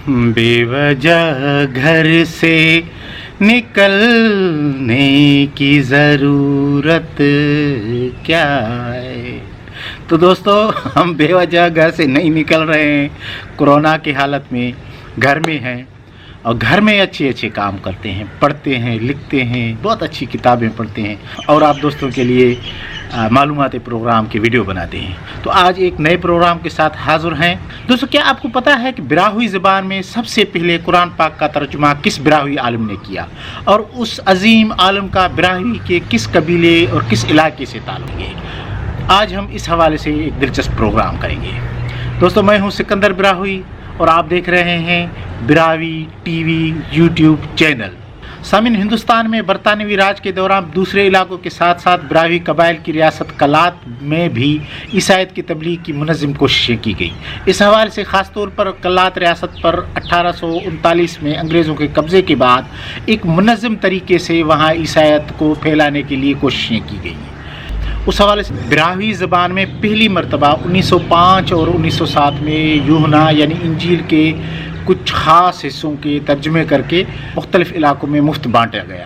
بے وجہ گھر سے نکلنے کی ضرورت کیا ہے؟ تو دوستو، ہم بے وجہ گھر سے نہیں نکل رہے ہیں، کورونا کی حالت میں گھر میں ہیں اور گھر میں اچھے کام کرتے ہیں، پڑھتے ہیں، لکھتے ہیں، بہت اچھی کتابیں پڑھتے ہیں اور آپ دوستوں کے لیے معلوماتی پروگرام کی ویڈیو بناتے ہیں۔ تو آج ایک نئے پروگرام کے ساتھ حاضر ہیں۔ دوستو، کیا آپ کو پتہ ہے کہ براہوئی زبان میں سب سے پہلے قرآن پاک کا ترجمہ کس براہوئی عالم نے کیا، اور اس عظیم عالم کا براہوئی کے کس قبیلے اور کس علاقے سے تعلق ہے؟ آج ہم اس حوالے سے ایک دلچسپ پروگرام کریں گے۔ دوستو، میں ہوں سکندر براہوئی اور آپ دیکھ رہے ہیں Brahui T V YouTube channel. سامعین، ہندوستان میں برطانوی راج کے دوران دوسرے علاقوں کے ساتھ ساتھ براہوئی قبائل کی ریاست کلات میں بھی عیسائیت کی تبلیغ کی منظم کوششیں کی گئی۔ اس حوالے سے خاص طور پر کلات ریاست پر 1839 میں انگریزوں کے قبضے کے بعد ایک منظم طریقے سے وہاں عیسائیت کو پھیلانے کے لیے کوششیں کی گئیں۔ اس حوالے سے براہوئی زبان میں پہلی مرتبہ 1905 اور 1907 میں یوحنا یعنی انجیل کے کچھ خاص حصوں کے ترجمے کر کے مختلف علاقوں میں مفت بانٹا گیا۔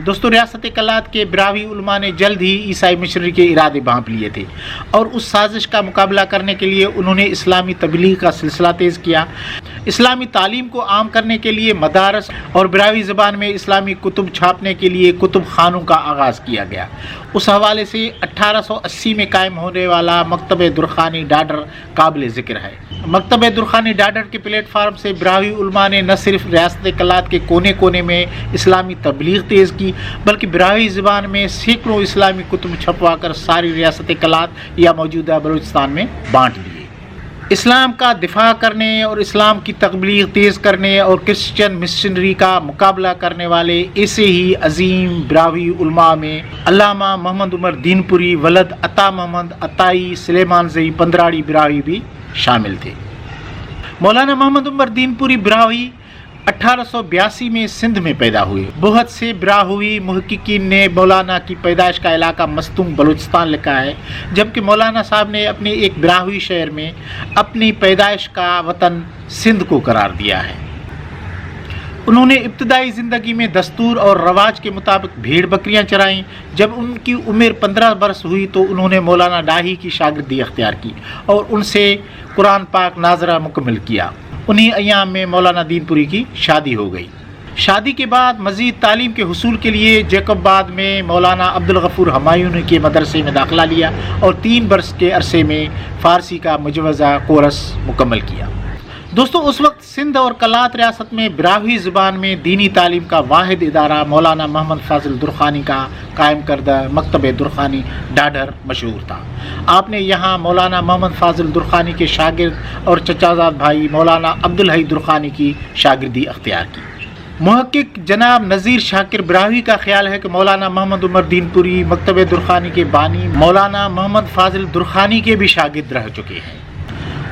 دوستو، ریاست کلات کے براہوئی علماء نے جلد ہی عیسائی مشرری کے ارادے بھانپ لیے تھے اور اس سازش کا مقابلہ کرنے کے لیے انہوں نے اسلامی تبلیغ کا سلسلہ تیز کیا۔ اسلامی تعلیم کو عام کرنے کے لیے مدارس اور براہوئی زبان میں اسلامی کتب چھاپنے کے لیے کتب خانوں کا آغاز کیا گیا۔ اس حوالے سے 1880 میں قائم ہونے والا مکتبہ درخانی ڈاڈر قابل ذکر ہے۔ مکتبہ درخانی ڈاڈر کے پلیٹ فارم سے براہوئی علماء نے نہ صرف ریاست کلات کے کونے کونے میں اسلامی تبلیغ تیز کی، بلکہ براہوئی زبان میں سینکڑوں اسلامی کتب چھپوا کر ساری ریاست کلات یا موجودہ بلوچستان میں بانٹ دیے۔ اسلام کا دفاع کرنے اور اسلام کی تبلیغ تیز کرنے اور کرسچن مشنری کا مقابلہ کرنے والے ایسے ہی عظیم براہوئی علماء میں علامہ محمد عمر دین پوری ولد عطا محمد عطائی سلیمان زئی پندراڑی براہوئی بھی شامل تھے۔ مولانا محمد عمر دین پوری براہوئی 1882 میں سندھ میں پیدا ہوئے۔ بہت سے براہوئی محققین نے مولانا کی پیدائش کا علاقہ مستونگ بلوچستان لکھا ہے، جبکہ مولانا صاحب نے اپنے ایک براہوئی شہر میں اپنی پیدائش کا وطن سندھ کو قرار دیا ہے۔ انہوں نے ابتدائی زندگی میں دستور اور رواج کے مطابق بھیڑ بکریاں چرائیں۔ جب ان کی عمر 15 برس ہوئی تو انہوں نے مولانا ڈاہی کی شاگردی اختیار کی اور ان سے قرآن پاک ناظرہ مکمل کیا۔ انہی ایام میں مولانا دین پوری کی شادی ہو گئی۔ شادی کے بعد مزید تعلیم کے حصول کے لیے جیکب آباد میں مولانا عبدالغفور ہمایونی کے مدرسے میں داخلہ لیا اور 3 برس کے عرصے میں فارسی کا مجوزہ کورس مکمل کیا۔ دوستو، اس وقت سندھ اور کلات ریاست میں براہوئی زبان میں دینی تعلیم کا واحد ادارہ مولانا محمد فاضل درخانی کا قائم کردہ مکتبہ درخانی ڈاڈر مشہور تھا۔ آپ نے یہاں مولانا محمد فاضل درخانی کے شاگرد اور چچا زاد بھائی مولانا عبدالحی درخانی کی شاگردی اختیار کی۔ محقق جناب نذیر شاکر براہوئی کا خیال ہے کہ مولانا محمد عمر دین پوری مکتبہ درخانی کے بانی مولانا محمد فاضل درخانی کے بھی شاگرد رہ چکے ہیں۔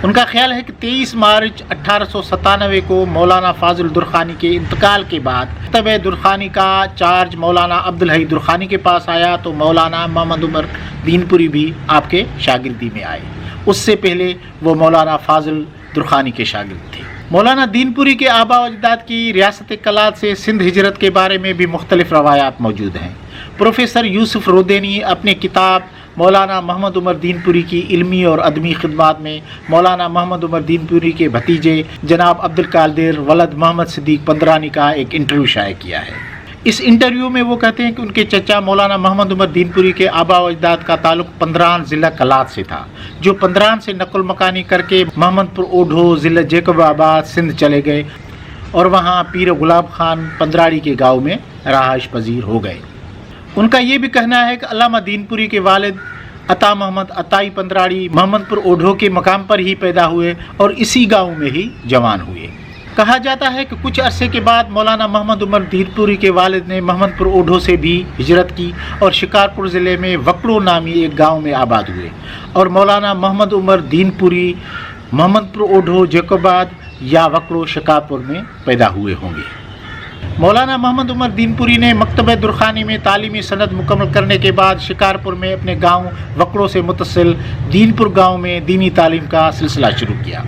ان کا خیال ہے کہ 23 مارچ 1897 کو مولانا فاضل درخانی کے انتقال کے بعد مکتبہ درخانی کا چارج مولانا عبدالحی درخانی کے پاس آیا تو مولانا محمد عمر دین پوری بھی آپ کے شاگردی میں آئے۔ اس سے پہلے وہ مولانا فاضل درخانی کے شاگرد تھے۔ مولانا دین پوری کے آباء و اجداد کی ریاست کلات سے سندھ ہجرت کے بارے میں بھی مختلف روایات موجود ہیں۔ پروفیسر یوسف رودینی اپنے کتاب مولانا محمد عمر دین پوری کی علمی اور ادبی خدمات میں مولانا محمد عمر دین پوری کے بھتیجے جناب عبدالقادر ولد محمد صدیق پندرانی کا ایک انٹرویو شائع کیا ہے۔ اس انٹرویو میں وہ کہتے ہیں کہ ان کے چچا مولانا محمد عمر دین پوری کے آباء و اجداد کا تعلق پندران ضلع کلات سے تھا، جو پندران سے نقل مکانی کر کے محمد پور اوڈھو ضلع جیکب آباد سندھ چلے گئے اور وہاں پیر غلام خان پندراڑی کے گاؤں میں رہائش پذیر ہو گئے۔ ان کا یہ بھی کہنا ہے کہ علامہ دین پوری کے والد عطا محمد عطائی پندراڑی محمد پور اوڈھو کے مقام پر ہی پیدا ہوئے اور اسی گاؤں میں ہی جوان ہوئے۔ کہا جاتا ہے کہ کچھ عرصے کے بعد مولانا محمد عمر دین پوری کے والد نے محمد پور اوڈھو سے بھی ہجرت کی اور شکارپور ضلع میں وکڑو نامی ایک گاؤں میں آباد ہوئے، اور مولانا محمد عمر دین پوری محمد پور اوڈھو جیکب آباد یا وکڑو شکارپور میں پیدا ہوئے ہوں گے۔ مولانا محمد عمر دینپوری نے مکتبہ درخانی میں تعلیمی سند مکمل کرنے کے بعد شکارپور میں اپنے گاؤں وکڑوں سے متصل دینپور گاؤں میں دینی تعلیم کا سلسلہ شروع کیا۔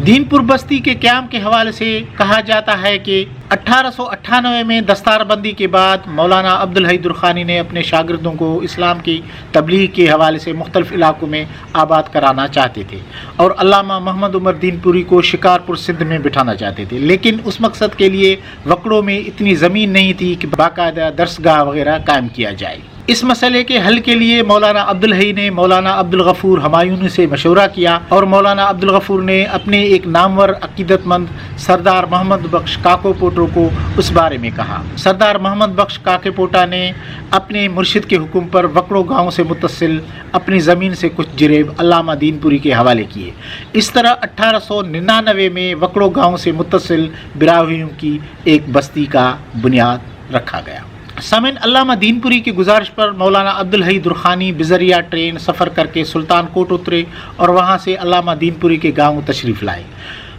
دینپور بستی کے قیام کے حوالے سے کہا جاتا ہے کہ 1898 میں دستار بندی کے بعد مولانا عبدالحی درخانی نے اپنے شاگردوں کو اسلام کی تبلیغ کے حوالے سے مختلف علاقوں میں آباد کرانا چاہتے تھے اور علامہ محمد عمر دینپوری کو شکارپور سندھ میں بٹھانا چاہتے تھے، لیکن اس مقصد کے لیے وکڑوں میں اتنی زمین نہیں تھی کہ باقاعدہ درسگاہ وغیرہ قائم کیا جائے۔ اس مسئلے کے حل کے لیے مولانا عبدالحی نے مولانا عبدالغفور ہمایونی سے مشورہ کیا اور مولانا عبدالغفور نے اپنے ایک نامور عقیدت مند سردار محمد بخش کاکو پوٹو کو اس بارے میں کہا۔ سردار محمد بخش کاکو پوٹا نے اپنے مرشد کے حکم پر وکڑوں گاؤں سے متصل اپنی زمین سے کچھ جریب علامہ دینپوری کے حوالے کیے۔ اس طرح 1899 میں وکڑوں گاؤں سے متصل براہویوں کی ایک بستی کا بنیاد رکھا گیا۔ سامعین، علامہ دینپوری کی گزارش پر مولانا عبدالحی درخانی بذریعہ ٹرین سفر کر کے سلطان کوٹ اترے اور وہاں سے علامہ دینپوری کے گاؤں تشریف لائے۔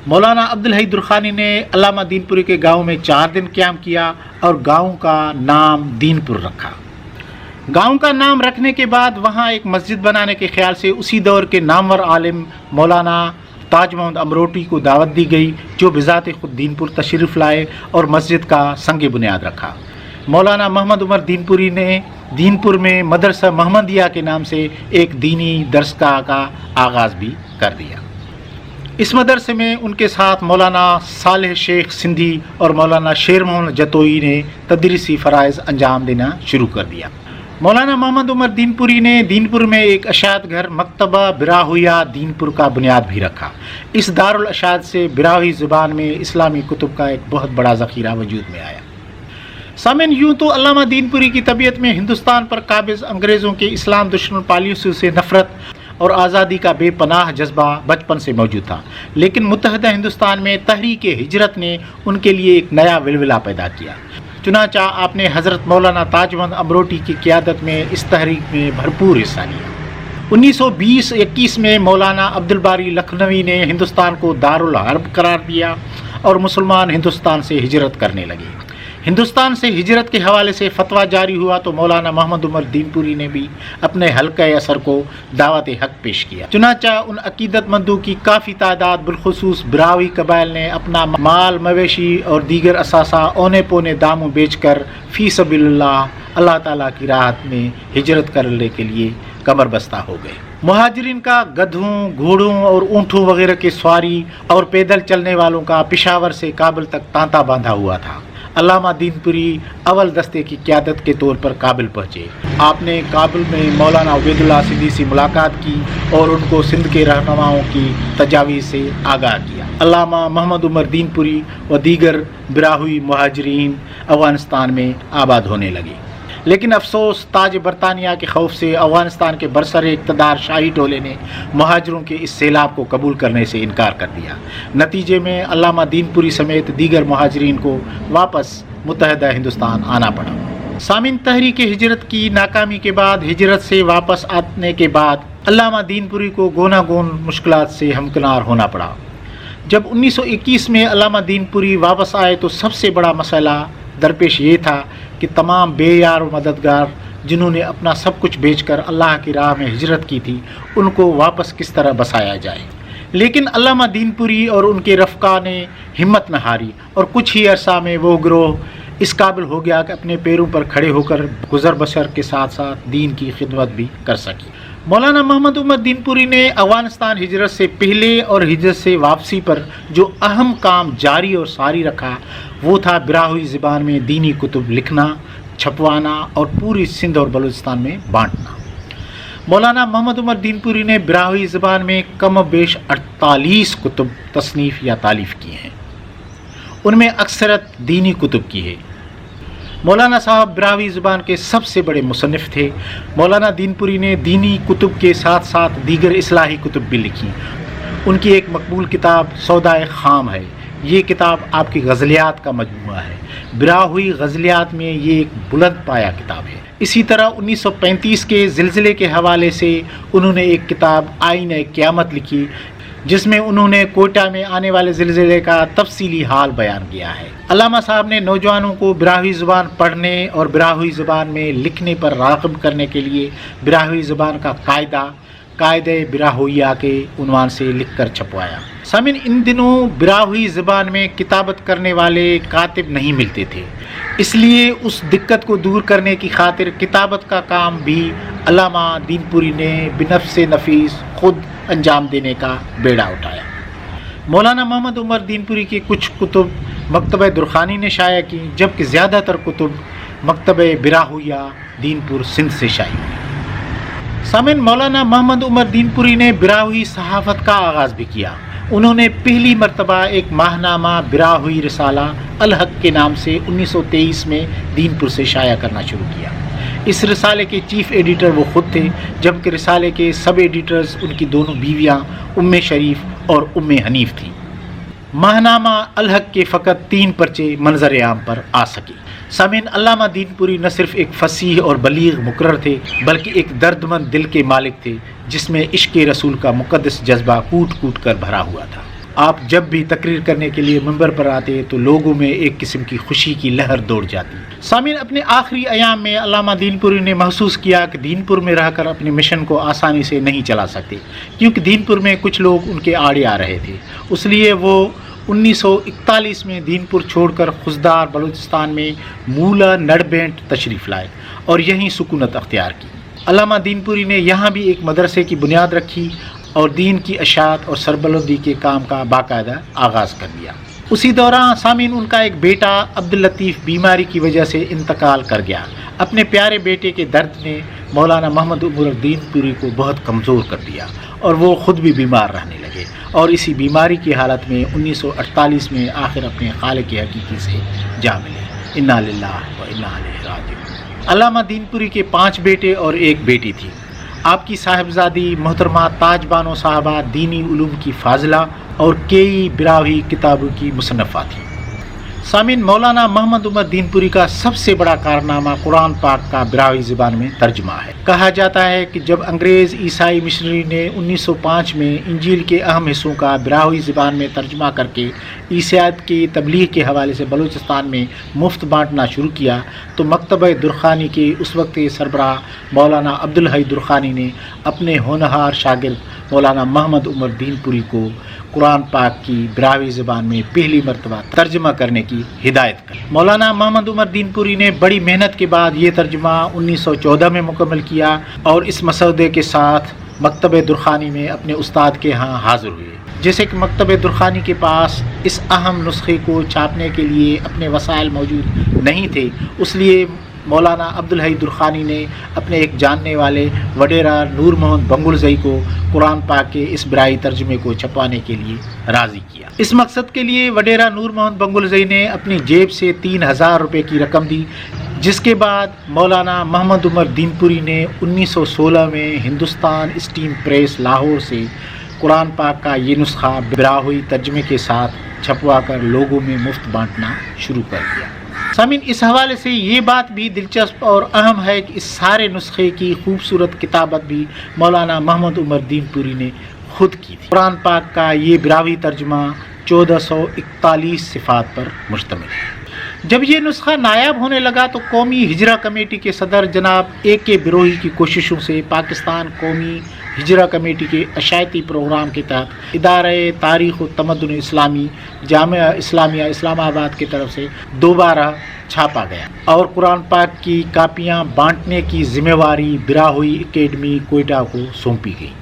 مولانا عبدالحی درخانی نے علامہ دینپوری کے گاؤں میں 4 دن قیام کیا اور گاؤں کا نام دینپور رکھا۔ گاؤں کا نام رکھنے کے بعد وہاں ایک مسجد بنانے کے خیال سے اسی دور کے نامور عالم مولانا تاج محمد امروٹی کو دعوت دی گئی، جو بذات خود دینپور تشریف لائے اور مسجد کا سنگ بنیاد رکھا۔ مولانا محمد عمر دینپوری نے دینپور میں مدرسہ محمدیہ کے نام سے ایک دینی درسگاہ کا آغاز بھی کر دیا۔ اس مدرسے میں ان کے ساتھ مولانا صالح شیخ سندھی اور مولانا شیر محمد جتوئی نے تدریسی فرائض انجام دینا شروع کر دیا۔ مولانا محمد عمر دینپوری نے دینپور میں ایک اشاعت گھر مکتبہ براہویہ دینپور کا بنیاد بھی رکھا۔ اس دارالاشاعت سے براہوی زبان میں اسلامی کتب کا ایک بہت بڑا ذخیرہ وجود میں آیا۔ سامعین، یوں تو علامہ دینپوری کی طبیعت میں ہندوستان پر قابض انگریزوں کے اسلام دشمن پالیسیوں سے نفرت اور آزادی کا بے پناہ جذبہ بچپن سے موجود تھا، لیکن متحدہ ہندوستان میں تحریک ہجرت نے ان کے لیے ایک نیا ولولہ پیدا کیا۔ چنانچہ آپ نے حضرت مولانا تاج محمد امروٹی کی قیادت میں اس تحریک میں بھرپور حصہ لیا۔ 1920-21 میں مولانا عبدالباری لکھنوی نے ہندوستان کو دارالحرب قرار دیا اور مسلمان ہندوستان سے ہجرت کرنے لگے۔ ہندوستان سے ہجرت کے حوالے سے فتویٰ جاری ہوا تو مولانا محمد عمر دینپوری نے بھی اپنے حلقہ اثر کو دعوت حق پیش کیا۔ چنانچہ ان عقیدت مندوں کی کافی تعداد بالخصوص براہوی قبائل نے اپنا مال مویشی اور دیگر اثاثہ اونے پونے داموں بیچ کر فی سبیل اللہ تعالیٰ کی راہ میں ہجرت کرنے کے لیے کمر بستہ ہو گئے۔ مہاجرین کا گدھوں، گھوڑوں اور اونٹوں وغیرہ کے سواری اور پیدل چلنے والوں کا پشاور سے کابل تک تانتا باندھا ہوا تھا۔ علامہ دینپوری اول دستے کی قیادت کے طور پر کابل پہنچے۔ آپ نے کابل میں مولانا عبید اللہ سندھی سے ملاقات کی اور ان کو سندھ کے رہنماؤں کی تجاویز سے آگاہ کیا۔ علامہ محمد عمر دینپوری و دیگر براہوی مہاجرین افغانستان میں آباد ہونے لگے، لیکن افسوس تاج برطانیہ کے خوف سے افغانستان کے برسر اقتدار شاہی ٹولے نے مہاجروں کے اس سیلاب کو قبول کرنے سے انکار کر دیا۔ نتیجے میں علامہ دینپوری سمیت دیگر مہاجرین کو واپس متحدہ ہندوستان آنا پڑا۔ سامعین، تحریک ہجرت کی ناکامی کے بعد ہجرت سے واپس آنے کے بعد علامہ دینپوری کو گونا گون مشکلات سے ہمکنار ہونا پڑا۔ جب 1921 میں علامہ دینپوری واپس آئے تو سب سے بڑا مسئلہ درپیش یہ تھا کہ تمام بے یار و مددگار جنہوں نے اپنا سب کچھ بیچ کر اللہ کی راہ میں ہجرت کی تھی، ان کو واپس کس طرح بسایا جائے۔ لیکن علامہ دینپوری اور ان کے رفقا نے ہمت نہ ہاری اور کچھ ہی عرصہ میں وہ گروہ اس قابل ہو گیا کہ اپنے پیروں پر کھڑے ہو کر گزر بسر کے ساتھ ساتھ دین کی خدمت بھی کر سکی۔ مولانا محمد عمر دینپوری نے افغانستان ہجرت سے پہلے اور ہجرت سے واپسی پر جو اہم کام جاری اور ساری رکھا وہ تھا براہوی زبان میں دینی کتب لکھنا، چھپوانا اور پوری سندھ اور بلوچستان میں بانٹنا۔ مولانا محمد عمر دینپوری نے براہوی زبان میں کم و بیش 48 کتب تصنیف یا تالیف کی ہیں، ان میں اکثرت دینی کتب کی ہے۔ مولانا صاحب براہوی زبان کے سب سے بڑے مصنف تھے۔ مولانا دینپوری نے دینی کتب کے ساتھ ساتھ دیگر اصلاحی کتب بھی لکھی۔ ان کی ایک مقبول کتاب سودائے خام ہے۔ یہ کتاب آپ کی غزلیات کا مجموعہ ہے۔ براہوئی غزلیات میں یہ ایک بلند پایہ کتاب ہے۔ اسی طرح 1935 کے زلزلے کے حوالے سے انہوں نے ایک کتاب آئین قیامت لکھی، جس میں انہوں نے کوئٹہ میں آنے والے زلزلے کا تفصیلی حال بیان کیا ہے۔ علامہ صاحب نے نوجوانوں کو براہوئی زبان پڑھنے اور براہوئی زبان میں لکھنے پر راغب کرنے کے لیے براہوئی زبان کا قاعدہ براہوئیہ کے عنوان سے لکھ کر چھپوایا۔ سامعین، ان دنوں براہوئی زبان میں کتابت کرنے والے کاتب نہیں ملتے تھے، اس لیے اس دقت کو دور کرنے کی خاطر کتابت کا کام بھی علامہ دین پوری نے بنفس نفیس خود انجام دینے کا بیڑا اٹھایا۔ مولانا محمد عمر دین پوری کی کچھ کتب مکتبہ درخانی نے شائع کی، جبکہ زیادہ تر کتب مکتبہ براہوئیہ دین پور سندھ سے شائع ہوئی۔ سامعین، مولانا محمد عمر دین پوری نے براہوئی صحافت کا آغاز بھی کیا۔ انہوں نے پہلی مرتبہ ایک ماہنامہ براہوئی رسالہ الحق کے نام سے 1923 میں دین پور سے شائع کرنا شروع کیا۔ اس رسالے کے چیف ایڈیٹر وہ خود تھے، جبکہ رسالے کے سب ایڈیٹرز ان کی دونوں بیویاں ام شریف اور ام حنیف تھیں۔ ماہنامہ الحق کے فقط 3 پرچے منظر عام پر آ سکے۔ سامعین، علامہ دین پوری نہ صرف ایک فصیح اور بلیغ مقرر تھے، بلکہ ایک دردمند دل کے مالک تھے، جس میں عشق رسول کا مقدس جذبہ کوٹ کوٹ کر بھرا ہوا تھا۔ آپ جب بھی تقریر کرنے کے لیے منبر پر آتے تو لوگوں میں ایک قسم کی خوشی کی لہر دوڑ جاتی۔ سامعین، اپنے آخری ایام میں علامہ دین پوری نے محسوس کیا کہ دین پور میں رہ کر اپنے مشن کو آسانی سے نہیں چلا سکتے، کیونکہ دین پور میں کچھ لوگ ان کے آڑے آ رہے تھے۔ اس لیے وہ 1941 میں دین پور چھوڑ کر خزدار بلوچستان میں مولا نڑبینٹ تشریف لائے اور یہیں سکونت اختیار کی۔ علامہ دین پوری نے یہاں بھی ایک مدرسے کی بنیاد رکھی اور دین کی اشاعت اور سربلندی کے کام کا باقاعدہ آغاز کر دیا۔ اسی دوران سامعین، ان کا ایک بیٹا عبداللطیف بیماری کی وجہ سے انتقال کر گیا۔ اپنے پیارے بیٹے کے درد نے مولانا محمد عمر دین پوری کو بہت کمزور کر دیا اور وہ خود بھی بیمار رہنے لگے، اور اسی بیماری کی حالت میں 1948 میں آخر اپنے خالق حقیقی سے جا ملے۔ انا للہ و انا الیہ راجعون۔ علامہ دین پوری کے 5 بیٹے اور ایک بیٹی تھی۔ آپ کی صاحبزادی محترمہ تاج بانو صاحبہ دینی علوم کی فاضلہ اور کئی براہوئی کتابوں کی مصنفہ تھی۔ سامعین، مولانا محمد عمر دین پوری کا سب سے بڑا کارنامہ قرآن پاک کا براہوئی زبان میں ترجمہ ہے۔ کہا جاتا ہے کہ جب انگریز عیسائی مشنری نے 1905 میں انجیل کے اہم حصوں کا براہوئی زبان میں ترجمہ کر کے عیسائیت کی تبلیغ کے حوالے سے بلوچستان میں مفت بانٹنا شروع کیا، تو مکتبہ درخانی کے اس وقت کے سربراہ مولانا عبدالحی درخانی نے اپنے ہونہار شاگرد مولانا محمد عمر دین پوری کو قرآن پاک کی براہوئی زبان میں پہلی مرتبہ ترجمہ کرنے کی ہدایت کی۔ مولانا محمد عمر دین پوری نے بڑی محنت کے بعد یہ ترجمہ 1914 میں مکمل کیا اور اس مسودے کے ساتھ مکتبہ درخانی میں اپنے استاد کے ہاں حاضر ہوئے۔ جیسے کہ مکتبہ درخانی کے پاس اس اہم نسخے کو چھاپنے کے لیے اپنے وسائل موجود نہیں تھے، اس لیے مولانا عبدالحی درخانی نے اپنے ایک جاننے والے وڈیرا نور محمد بنگلزئی کو قرآن پاک کے اس برائی ترجمے کو چھپوانے کے لیے راضی کیا۔ اس مقصد کے لیے وڈیرا نور محمد بنگلزئی نے اپنی جیب سے 3000 روپے کی رقم دی، جس کے بعد مولانا محمد عمر دین پوری نے 1916 میں ہندوستان اسٹیم پریس لاہور سے قرآن پاک کا یہ نسخہ براہوئی ترجمے کے ساتھ چھپوا کر لوگوں میں مفت بانٹنا شروع کر دیا۔ سامعین، اس حوالے سے یہ بات بھی دلچسپ اور اہم ہے کہ اس سارے نسخے کی خوبصورت کتابت بھی مولانا محمد عمر دین پوری نے خود کی تھی۔ قرآن پاک کا یہ براہوئی ترجمہ 1441 صفات پر مشتمل ہے۔ جب یہ نسخہ نایاب ہونے لگا تو قومی ہجرہ کمیٹی کے صدر جناب A.K. بروہی کی کوششوں سے پاکستان قومی ہجرہ کمیٹی کے اشاعتی پروگرام کے تحت ادارہ تاریخ و تمدن اسلامی جامعہ اسلامیہ اسلام آباد کی طرف سے دوبارہ چھاپا گیا اور قرآن پاک کی کاپیاں بانٹنے کی ذمہ داری براہوئی اکیڈمی کوئٹہ کو سونپی گئی۔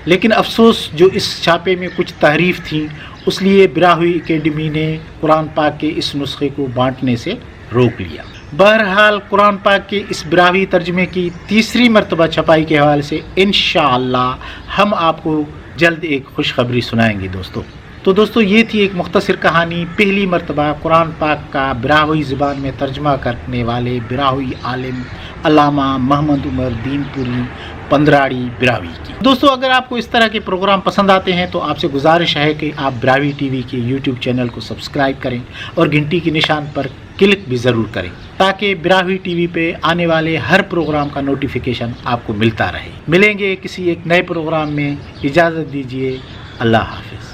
لیکن افسوس، جو اس چھاپے میں کچھ تحریف تھیں، اس لیے براہوئی اکیڈمی نے قرآن پاک کے اس نسخے کو بانٹنے سے روک لیا۔ بہرحال قرآن پاک کے اس براہوئی ترجمے کی تیسری مرتبہ چھپائی کے حوالے سے انشاءاللہ ہم آپ کو جلد ایک خوشخبری سنائیں گے دوستو۔ تو دوستو، یہ تھی ایک مختصر کہانی پہلی مرتبہ قرآن پاک کا براہوئی زبان میں ترجمہ کرنے والے براہوئی عالم علامہ محمد عمر دین پوری پندراڑی براہوئی کی۔ دوستو، اگر آپ کو اس طرح کے پروگرام پسند آتے ہیں تو آپ سے گزارش ہے کہ آپ براہوئی ٹی وی کے یوٹیوب چینل کو سبسکرائب کریں اور گھنٹی کے نشان پر کلک بھی ضرور کریں تاکہ براہوئی ٹی وی پہ آنے والے ہر پروگرام کا نوٹیفیکیشن آپ کو ملتا رہے۔ ملیں گے کسی ایک نئے پروگرام میں، اجازت دیجیے، اللہ حافظ.